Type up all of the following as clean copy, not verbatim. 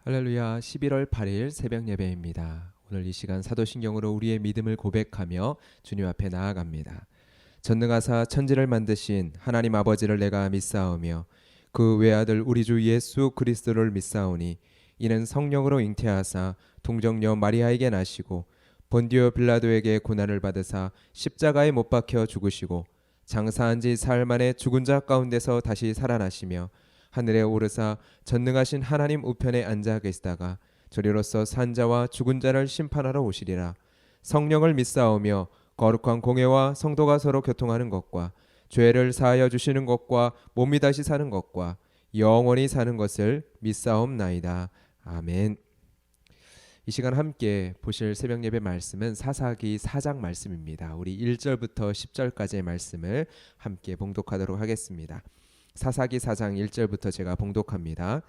할렐루야. 11월 8일 새벽 예배입니다. 오늘 이 시간 사도신경으로 우리의 믿음을 고백하며 주님 앞에 나아갑니다. 전능하사 천지를 만드신 하나님 아버지를 내가 믿사오며 그 외아들 우리 주 예수 그리스도를 믿사오니 이는 성령으로 잉태하사 동정녀 마리아에게 나시고 본디오 빌라도에게 고난을 받으사 십자가에 못 박혀 죽으시고 장사한 지 사흘 만에 죽은 자 가운데서 다시 살아나시며 하늘에 오르사 전능하신 하나님 우편에 앉아 계시다가 저리로서 산자와 죽은 자를 심판하러 오시리라. 성령을 믿사오며 거룩한 공회와 성도가 서로 교통하는 것과 죄를 사하여 주시는 것과 몸이 다시 사는 것과 영원히 사는 것을 믿사옵나이다. 아멘. 이 시간 함께 보실 새벽 예배 말씀은 사사기 4장 말씀입니다. 우리 1절부터 10절까지의 말씀을 함께 봉독하도록 하겠습니다. 사사기 4장 1절부터 제가 봉독합니다.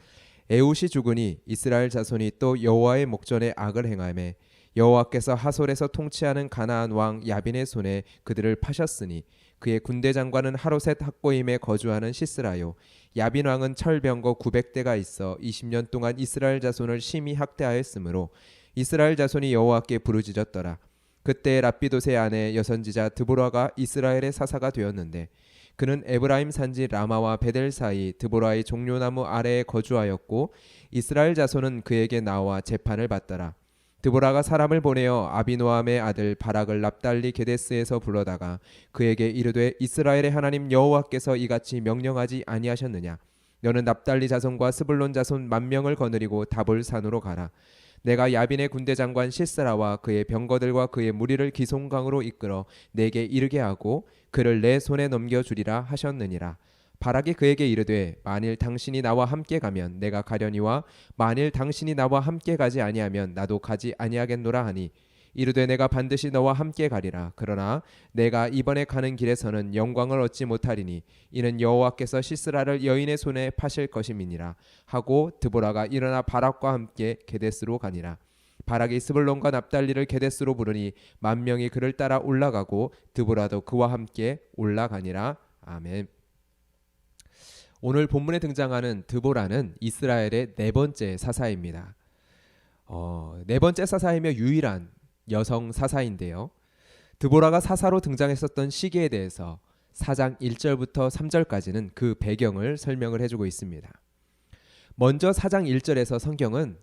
에훗이 죽으니 이스라엘 자손이 또 여호와의 목전에 악을 행하매 여호와께서 하솔에서 통치하는 가나안 왕 야빈의 손에 그들을 파셨으니 그의 군대 장관은 하로셋 학고임에 거주하는 시스라요. 야빈 왕은 철병거 900대가 있어 20년 동안 이스라엘 자손을 심히 학대하였으므로 이스라엘 자손이 여호와께 부르짖었더라. 그때 랍비돗의 아내 여선지자 드보라가 이스라엘의 사사가 되었는데 그는 에브라임 산지 라마와 베델 사이 드보라의 종려나무 아래에 거주하였고 이스라엘 자손은 그에게 나와 재판을 받더라. 드보라가 사람을 보내어 아비노함의 아들 바락을 납달리 게데스에서 불러다가 그에게 이르되 이스라엘의 하나님 여호와께서 이같이 명령하지 아니하셨느냐. 너는 납달리 자손과 스불론 자손 10,000명을 거느리고 다볼 산으로 가라. 내가 야빈의 군대 장관 시스라와 그의 병거들과 그의 무리를 기송강으로 이끌어 내게 이르게 하고 그를 내 손에 넘겨주리라 하셨느니라. 바락이 그에게 이르되 만일 당신이 나와 함께 가면 내가 가려니와 만일 당신이 나와 함께 가지 아니하면 나도 가지 아니하겠노라 하니 이르되 내가 반드시 너와 함께 가리라. 그러나 내가 이번에 가는 길에서는 영광을 얻지 못하리니 이는 여호와께서 시스라를 여인의 손에 파실 것임이니라 하고 드보라가 일어나 바락과 함께 게데스로 가니라. 바락이 스불론과 납달리를 게데스로 부르니 10,000명이 그를 따라 올라가고 드보라도 그와 함께 올라가니라. 아멘. 오늘 본문에 등장하는 드보라는 이스라엘의 네 번째 사사입니다. 네 번째 사사이며 유일한 여성 사사인데요. 드보라가 사사로 등장했었던 시기에 대해서 4장 1절부터 3절까지는 그 배경을 설명을 해주고 있습니다. 먼저 4장 1절에서 성경은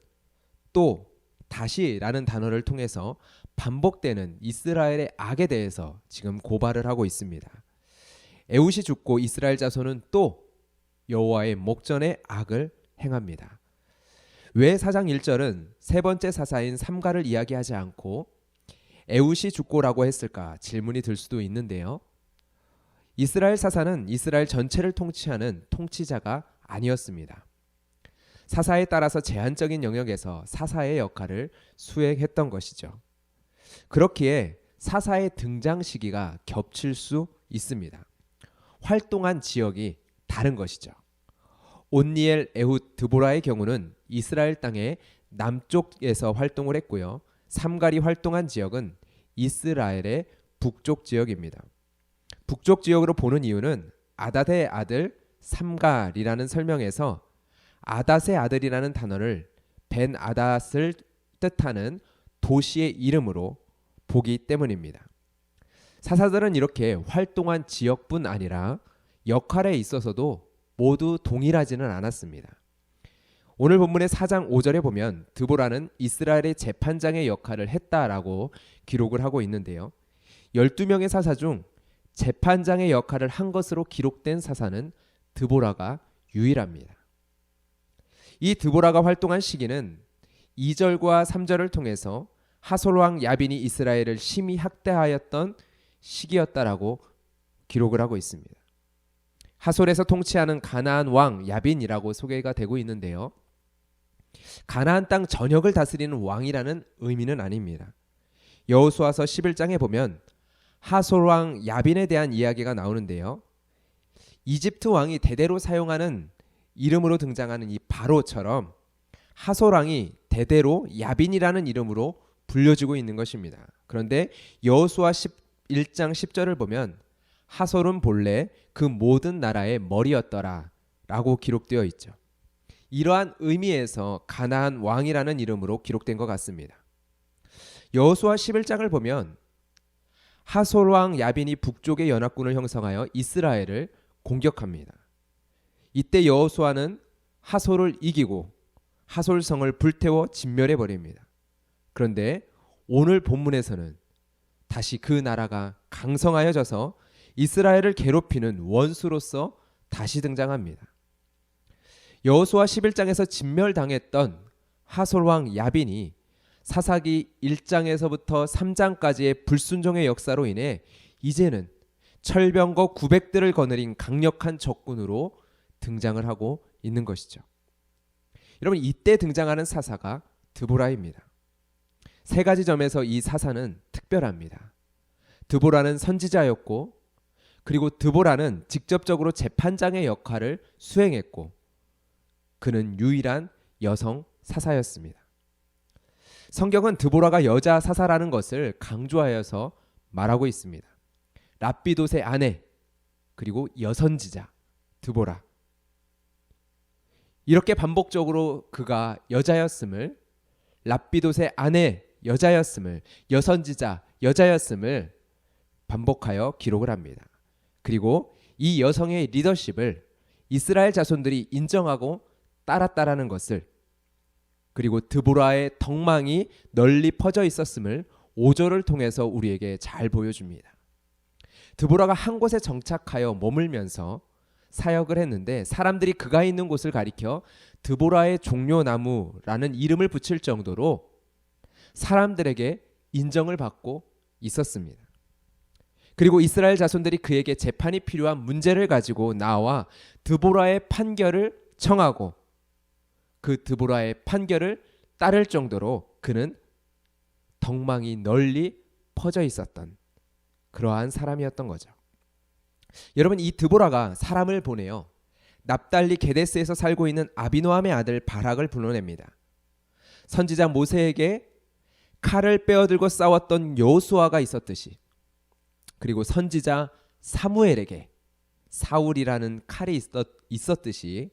또 다시라는 단어를 통해서 반복되는 이스라엘의 악에 대해서 지금 고발을 하고 있습니다. 에훗이 죽고 이스라엘 자손은 또 여호와의 목전에 악을 행합니다. 왜 4장 1절은 세 번째 사사인 삼가를 이야기하지 않고 에훗이 죽고라고 했을까 질문이 들 수도 있는데요. 이스라엘 사사는 이스라엘 전체를 통치하는 통치자가 아니었습니다. 사사에 따라서 제한적인 영역에서 사사의 역할을 수행했던 것이죠. 그렇기에 사사의 등장 시기가 겹칠 수 있습니다. 활동한 지역이 다른 것이죠. 온니엘, 에훗, 드보라의 경우는 이스라엘 땅의 남쪽에서 활동을 했고요. 삼갈이 활동한 지역은 이스라엘의 북쪽 지역입니다. 북쪽 지역으로 보는 이유는 아닷의 아들 삼갈이라는 설명에서 아닷의 아들이라는 단어를 벤 아닷을 뜻하는 도시의 이름으로 보기 때문입니다. 사사들은 이렇게 활동한 지역뿐 아니라 역할에 있어서도 모두 동일하지는 않았습니다. 오늘 본문의 4장 5절에 보면 드보라는 이스라엘의 재판장의 역할을 했다라고 기록을 하고 있는데요. 12명의 사사 중 재판장의 역할을 한 것으로 기록된 사사는 드보라가 유일합니다. 이 드보라가 활동한 시기는 2절과 3절을 통해서 하솔왕 야빈이 이스라엘을 심히 학대하였던 시기였다라고 기록을 하고 있습니다. 하솔에서 통치하는 가나안 왕 야빈이라고 소개가 되고 있는데요. 가나안 땅 전역을 다스리는 왕이라는 의미는 아닙니다. 여호수아서 11장에 보면 하솔 왕 야빈에 대한 이야기가 나오는데요. 이집트 왕이 대대로 사용하는 이름으로 등장하는 이 바로처럼 하솔 왕이 대대로 야빈이라는 이름으로 불려지고 있는 것입니다. 그런데 여호수아 11장 10절을 보면 하솔은 본래 그 모든 나라의 머리였더라 라고 기록되어 있죠. 이러한 의미에서 가나안 왕이라는 이름으로 기록된 것 같습니다. 여호수아 11장을 보면 하솔 왕 야빈이 북쪽의 연합군을 형성하여 이스라엘을 공격합니다. 이때 여호수아는 하솔을 이기고 하솔성을 불태워 진멸해 버립니다. 그런데 오늘 본문에서는 다시 그 나라가 강성하여져서 이스라엘을 괴롭히는 원수로서 다시 등장합니다. 여호수아 11장에서 진멸당했던 하솔 왕 야빈이 사사기 1장에서부터 3장까지의 불순종의 역사로 인해 이제는 철병거 900대를 거느린 강력한 적군으로 등장을 하고 있는 것이죠. 여러분, 이때 등장하는 사사가 드보라입니다. 세 가지 점에서 이 사사는 특별합니다. 드보라는 선지자였고, 그리고 드보라는 직접적으로 재판장의 역할을 수행했고, 그는 유일한 여성 사사였습니다. 성경은 드보라가 여자 사사라는 것을 강조하여서 말하고 있습니다. 랍비돗의 아내, 그리고 여선지자 드보라. 이렇게 반복적으로 그가 여자였음을, 랍비돗의 아내 여자였음을, 여선지자 여자였음을 반복하여 기록을 합니다. 그리고 이 여성의 리더십을 이스라엘 자손들이 인정하고 따랐다라는 것을, 그리고 드보라의 덕망이 널리 퍼져 있었음을 5절을 통해서 우리에게 잘 보여줍니다. 드보라가 한 곳에 정착하여 머물면서 사역을 했는데 사람들이 그가 있는 곳을 가리켜 드보라의 종려나무라는 이름을 붙일 정도로 사람들에게 인정을 받고 있었습니다. 그리고 이스라엘 자손들이 그에게 재판이 필요한 문제를 가지고 나와 드보라의 판결을 청하고 그 드보라의 판결을 따를 정도로 그는 덕망이 널리 퍼져 있었던 그러한 사람이었던 거죠. 여러분, 이 드보라가 사람을 보내어 납달리 게데스에서 살고 있는 아비노함의 아들 바락을 불러냅니다. 선지자 모세에게 칼을 빼어들고 싸웠던 여호수아가 있었듯이, 그리고 선지자 사무엘에게 사울이라는 칼이 있었듯이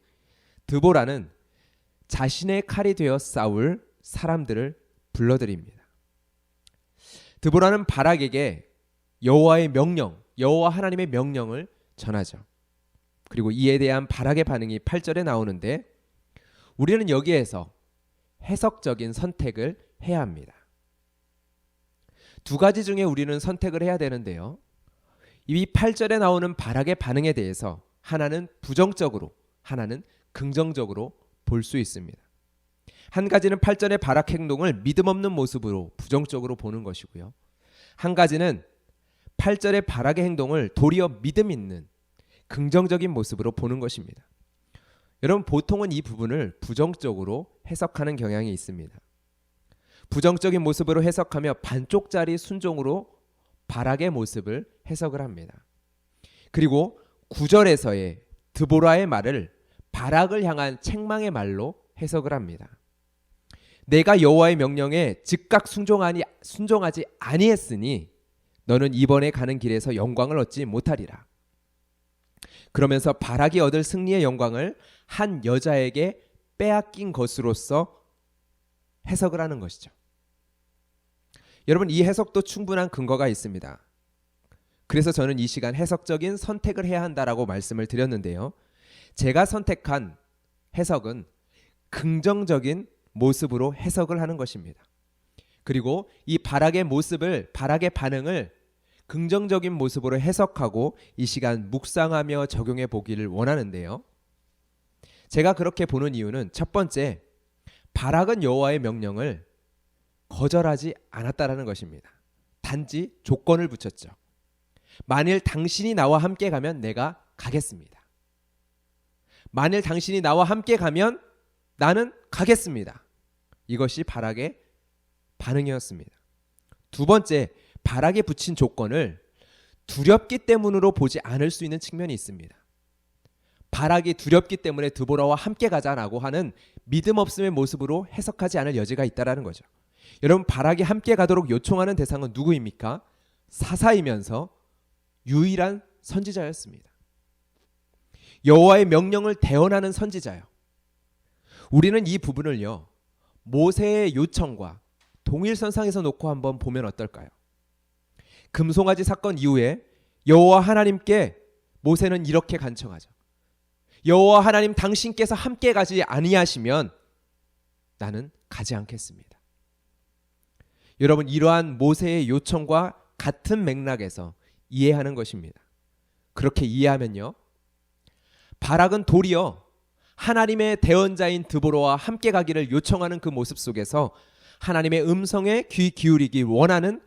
드보라는 자신의 칼이 되어 싸울 사람들을 불러들입니다. 드보라는 바락에게 여호와의 명령, 여호와 하나님의 명령을 전하죠. 그리고 이에 대한 바락의 반응이 8절에 나오는데 우리는 여기에서 해석적인 선택을 해야 합니다. 두 가지 중에 우리는 선택을 해야 되는데요. 이 8절에 나오는 바락의 반응에 대해서 하나는 부정적으로, 하나는 긍정적으로 볼 수 있습니다. 한 가지는 8절의 바락 행동을 믿음 없는 모습으로 부정적으로 보는 것이고요. 한 가지는 8절의 바락의 행동을 도리어 믿음 있는 긍정적인 모습으로 보는 것입니다. 여러분, 보통은 이 부분을 부정적으로 해석하는 경향이 있습니다. 부정적인 모습으로 해석하며 반쪽짜리 순종으로 바락의 모습을 해석을 합니다. 그리고 9절에서의 드보라의 말을 바락을 향한 책망의 말로 해석을 합니다. 내가 여호와의 명령에 즉각 순종하지 아니했으니 너는 이번에 가는 길에서 영광을 얻지 못하리라. 그러면서 바락이 얻을 승리의 영광을 한 여자에게 빼앗긴 것으로서 해석을 하는 것이죠. 여러분, 이 해석도 충분한 근거가 있습니다. 그래서 저는 이 시간 해석적인 선택을 해야 한다라고 말씀을 드렸는데요. 제가 선택한 해석은 긍정적인 모습으로 해석을 하는 것입니다. 그리고 이 바락의 모습을, 바락의 반응을 긍정적인 모습으로 해석하고 이 시간 묵상하며 적용해 보기를 원하는데요. 제가 그렇게 보는 이유는 첫 번째, 바락은 여호와의 명령을 거절하지 않았다라는 것입니다. 단지 조건을 붙였죠. 만일 당신이 나와 함께 가면 내가 가겠습니다. 만일 당신이 나와 함께 가면 나는 가겠습니다. 이것이 바락의 반응이었습니다. 두 번째, 바락에 붙인 조건을 두렵기 때문으로 보지 않을 수 있는 측면이 있습니다. 바락이 두렵기 때문에 드보라와 함께 가자라고 하는 믿음 없음의 모습으로 해석하지 않을 여지가 있다라는 거죠. 여러분, 바락이 함께 가도록 요청하는 대상은 누구입니까? 사사이면서 유일한 선지자였습니다. 여호와의 명령을 대언하는 선지자요. 우리는 이 부분을요, 모세의 요청과 동일선상에서 놓고 한번 보면 어떨까요? 금송아지 사건 이후에 여호와 하나님께 모세는 이렇게 간청하죠. 여호와 하나님 당신께서 함께 가지 아니하시면 나는 가지 않겠습니다. 여러분, 이러한 모세의 요청과 같은 맥락에서 이해하는 것입니다. 그렇게 이해하면요, 바락은 도리어 하나님의 대언자인 드보라와 함께 가기를 요청하는 그 모습 속에서 하나님의 음성에 귀 기울이기 원하는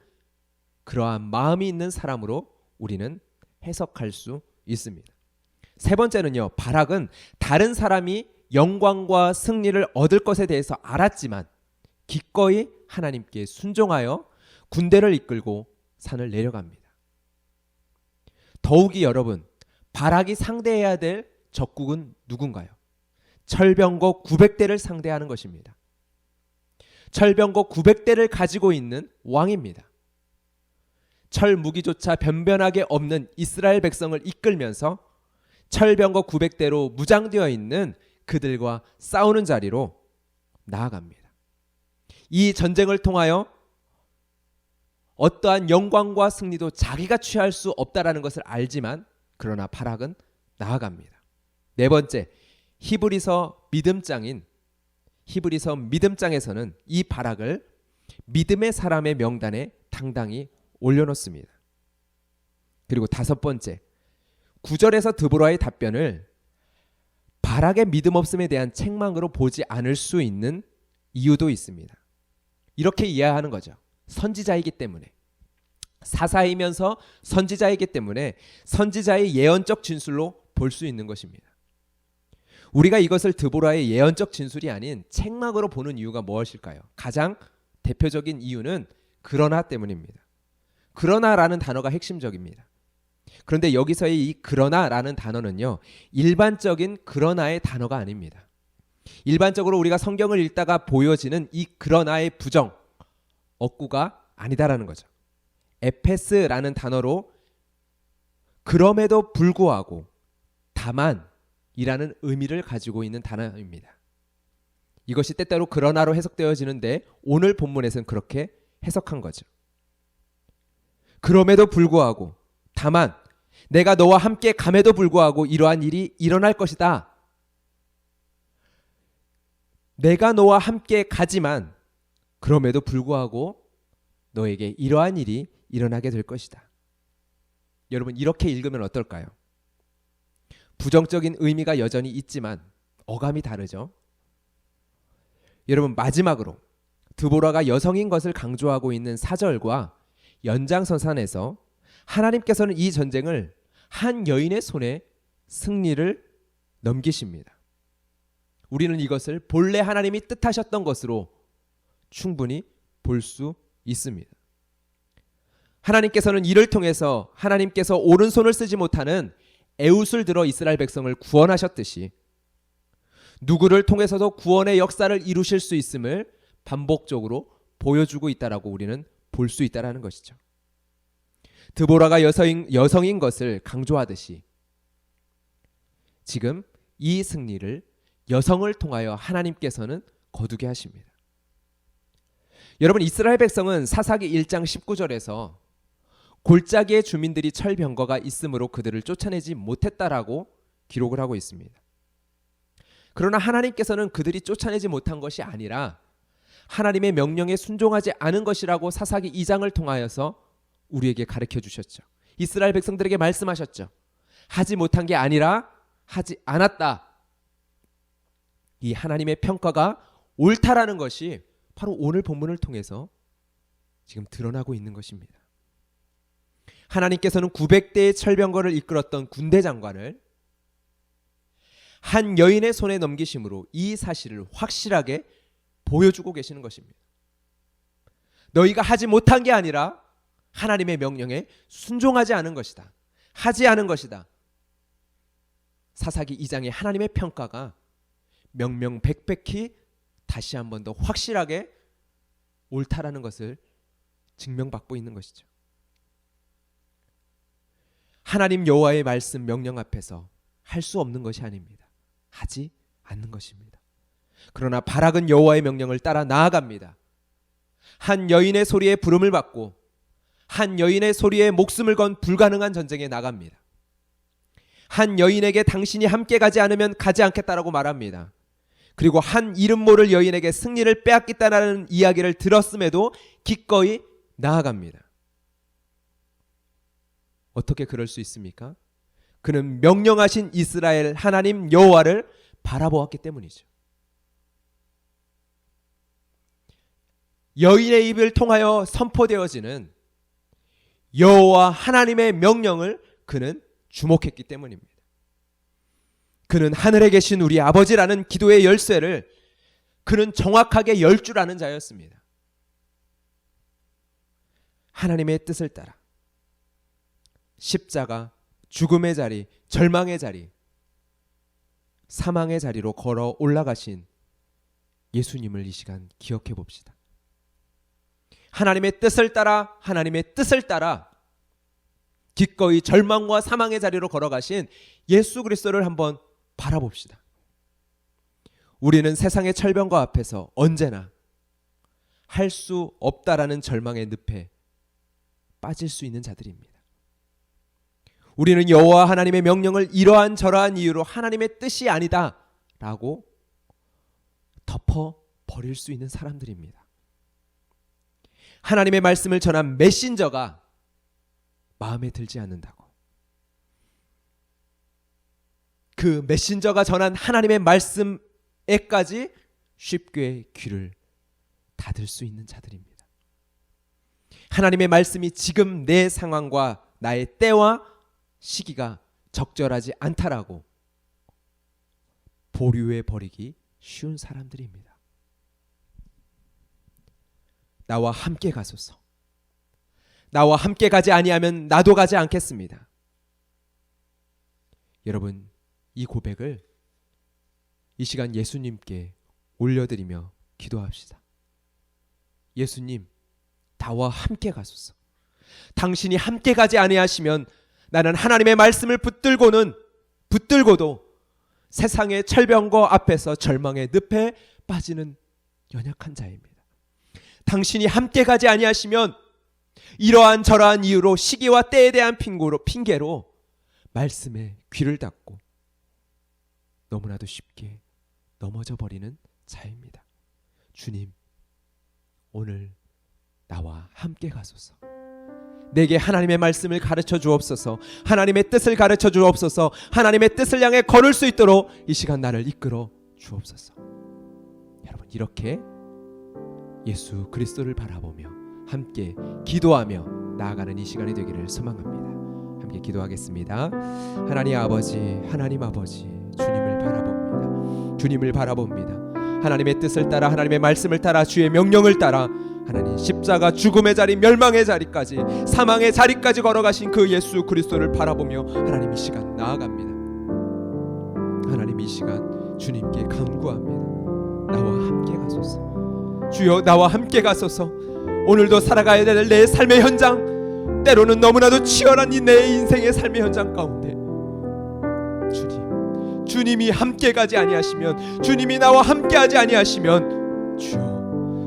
그러한 마음이 있는 사람으로 우리는 해석할 수 있습니다. 세 번째는요, 바락은 다른 사람이 영광과 승리를 얻을 것에 대해서 알았지만 기꺼이 하나님께 순종하여 군대를 이끌고 산을 내려갑니다. 더욱이 여러분, 바락이 상대해야 될 적국은 누군가요? 철병거 900대를 상대하는 것입니다. 철병거 900대를 가지고 있는 왕입니다. 철 무기조차 변변하게 없는 이스라엘 백성을 이끌면서 철병거 900대로 무장되어 있는 그들과 싸우는 자리로 나아갑니다. 이 전쟁을 통하여 어떠한 영광과 승리도 자기가 취할 수 없다라는 것을 알지만 그러나 바락은 나아갑니다. 네 번째, 히브리서 믿음장에서는 이 바락을 믿음의 사람의 명단에 당당히 올려놓습니다. 그리고 다섯 번째, 9절에서 드보라의 답변을 바락의 믿음 없음에 대한 책망으로 보지 않을 수 있는 이유도 있습니다. 이렇게 이해하는 거죠. 선지자이기 때문에, 사사이면서 선지자이기 때문에 선지자의 예언적 진술로 볼 수 있는 것입니다. 우리가 이것을 드보라의 예언적 진술이 아닌 책망으로 보는 이유가 무엇일까요? 가장 대표적인 이유는 그러나 때문입니다. 그러나라는 단어가 핵심적입니다. 그런데 여기서의 이 그러나라는 단어는요, 일반적인 그러나의 단어가 아닙니다. 일반적으로 우리가 성경을 읽다가 보여지는 이 그러나의 부정, 억구가 아니다라는 거죠. 에페스라는 단어로 그럼에도 불구하고 다만이라는 의미를 가지고 있는 단어입니다. 이것이 때때로 그러나로 해석되어지는데 오늘 본문에서는 그렇게 해석한 거죠. 그럼에도 불구하고, 다만 내가 너와 함께 감에도 불구하고 이러한 일이 일어날 것이다. 내가 너와 함께 가지만 그럼에도 불구하고 너에게 이러한 일이 일어나게 될 것이다. 여러분, 이렇게 읽으면 어떨까요? 부정적인 의미가 여전히 있지만 어감이 다르죠. 여러분, 마지막으로 드보라가 여성인 것을 강조하고 있는 4절과 연장선상에서 하나님께서는 이 전쟁을 한 여인의 손에 승리를 넘기십니다. 우리는 이것을 본래 하나님이 뜻하셨던 것으로 충분히 볼 수 있습니다. 하나님께서는 이를 통해서 하나님께서 오른손을 쓰지 못하는 에웃을 들어 이스라엘 백성을 구원하셨듯이 누구를 통해서도 구원의 역사를 이루실 수 있음을 반복적으로 보여주고 있다라고 우리는 볼 수 있다라는 것이죠. 드보라가 여성인 것을 강조하듯이 지금 이 승리를 여성을 통하여 하나님께서는 거두게 하십니다. 여러분, 이스라엘 백성은 사사기 1장 19절에서 골짜기의 주민들이 철병거가 있으므로 그들을 쫓아내지 못했다라고 기록을 하고 있습니다. 그러나 하나님께서는 그들이 쫓아내지 못한 것이 아니라 하나님의 명령에 순종하지 않은 것이라고 사사기 2장을 통하여서 우리에게 가르쳐 주셨죠. 이스라엘 백성들에게 말씀하셨죠. 하지 못한 게 아니라 하지 않았다. 이 하나님의 평가가 옳다라는 것이 바로 오늘 본문을 통해서 지금 드러나고 있는 것입니다. 하나님께서는 900대의 철병거를 이끌었던 군대 장관을 한 여인의 손에 넘기심으로 이 사실을 확실하게 보여주고 계시는 것입니다. 너희가 하지 못한 게 아니라 하나님의 명령에 순종하지 않은 것이다. 하지 않은 것이다. 사사기 2장의 하나님의 평가가 명명백백히 다시 한 번 더 확실하게 옳다라는 것을 증명받고 있는 것이죠. 하나님 여호와의 말씀 명령 앞에서 할 수 없는 것이 아닙니다. 하지 않는 것입니다. 그러나 바락은 여호와의 명령을 따라 나아갑니다. 한 여인의 소리에 부름을 받고 한 여인의 소리에 목숨을 건 불가능한 전쟁에 나갑니다. 한 여인에게 당신이 함께 가지 않으면 가지 않겠다라고 말합니다. 그리고 한 이름 모를 여인에게 승리를 빼앗겠다라는 이야기를 들었음에도 기꺼이 나아갑니다. 어떻게 그럴 수 있습니까? 그는 명령하신 이스라엘 하나님 여호와를 바라보았기 때문이죠. 여인의 입을 통하여 선포되어지는 여호와 하나님의 명령을 그는 주목했기 때문입니다. 그는 하늘에 계신 우리 아버지라는 기도의 열쇠를 그는 정확하게 열 줄 아는 자였습니다. 하나님의 뜻을 따라 십자가, 죽음의 자리, 절망의 자리, 사망의 자리로 걸어 올라가신 예수님을 이 시간 기억해 봅시다. 하나님의 뜻을 따라 기꺼이 절망과 사망의 자리로 걸어가신 예수 그리스도를 한번 바라봅시다. 우리는 세상의 철병과 앞에서 언제나 할 수 없다라는 절망의 늪에 빠질 수 있는 자들입니다. 우리는 여호와 하나님의 명령을 이러한 저러한 이유로 하나님의 뜻이 아니다 라고 덮어버릴 수 있는 사람들입니다. 하나님의 말씀을 전한 메신저가 마음에 들지 않는다고, 그 메신저가 전한 하나님의 말씀에까지 쉽게 귀를 닫을 수 있는 자들입니다. 하나님의 말씀이 지금 내 상황과 나의 때와 시기가 적절하지 않다라고 보류해 버리기 쉬운 사람들입니다. 나와 함께 가소서. 나와 함께 가지 아니하면 나도 가지 않겠습니다. 여러분, 이 고백을 이 시간 예수님께 올려드리며 기도합시다. 예수님, 나와 함께 가소서. 당신이 함께 가지 아니하시면 나는 하나님의 말씀을 붙들고도 세상의 철병거 앞에서 절망의 늪에 빠지는 연약한 자입니다. 당신이 함께 가지 아니하시면 이러한 저러한 이유로 시기와 때에 대한 핑계로 말씀에 귀를 닫고 너무나도 쉽게 넘어져 버리는 자입니다. 주님, 오늘 나와 함께 가소서. 내게 하나님의 말씀을 가르쳐 주옵소서. 하나님의 뜻을 가르쳐 주옵소서. 하나님의 뜻을 향해 걸을 수 있도록 이 시간 나를 이끌어 주옵소서. 여러분, 이렇게 예수 그리스도를 바라보며 함께 기도하며 나아가는 이 시간이 되기를 소망합니다. 함께 기도하겠습니다. 하나님 아버지, 주님을 바라봅니다. 하나님의 뜻을 따라, 하나님의 말씀을 따라, 주의 명령을 따라 하나님 십자가, 죽음의 자리, 멸망의 자리까지, 사망의 자리까지 걸어가신 그 예수 그리스도를 바라보며 하나님 이 시간 나아갑니다. 하나님 이 시간 주님께 간구합니다. 나와 함께 가소서. 주여, 나와 함께 가소서. 오늘도 살아가야 될 내 삶의 현장, 때로는 너무나도 치열한 이 내 인생의 삶의 현장 가운데 주님이 함께 가지 아니하시면, 주님이 나와 함께 하지 아니하시면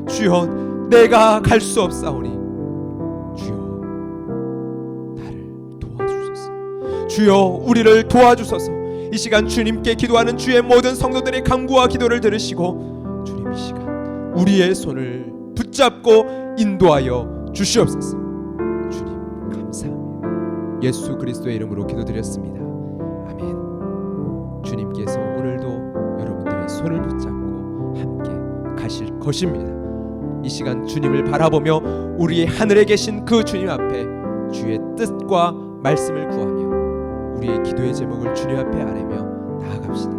주여 내가 갈 수 없사오니 주여 나를 도와주소서. 주여 우리를 도와주소서. 이 시간 주님께 기도하는 주의 모든 성도들의 간구와 기도를 들으시고 주님 이 시간 우리의 손을 붙잡고 인도하여 주시옵소서. 주님 감사합니다. 예수 그리스도의 이름으로 기도드렸습니다. 아멘. 주님께서 오늘도 여러분들의 손을 붙잡고 함께 가실 것입니다. 이 시간 주님을 바라보며 우리의 하늘에 계신 그 주님 앞에 주의 뜻과 말씀을 구하며 우리의 기도의 제목을 주님 앞에 아뢰며 나아갑시다.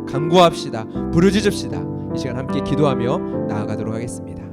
간구합시다. 부르짖읍시다. 이 시간 함께 기도하며 나아가도록 하겠습니다.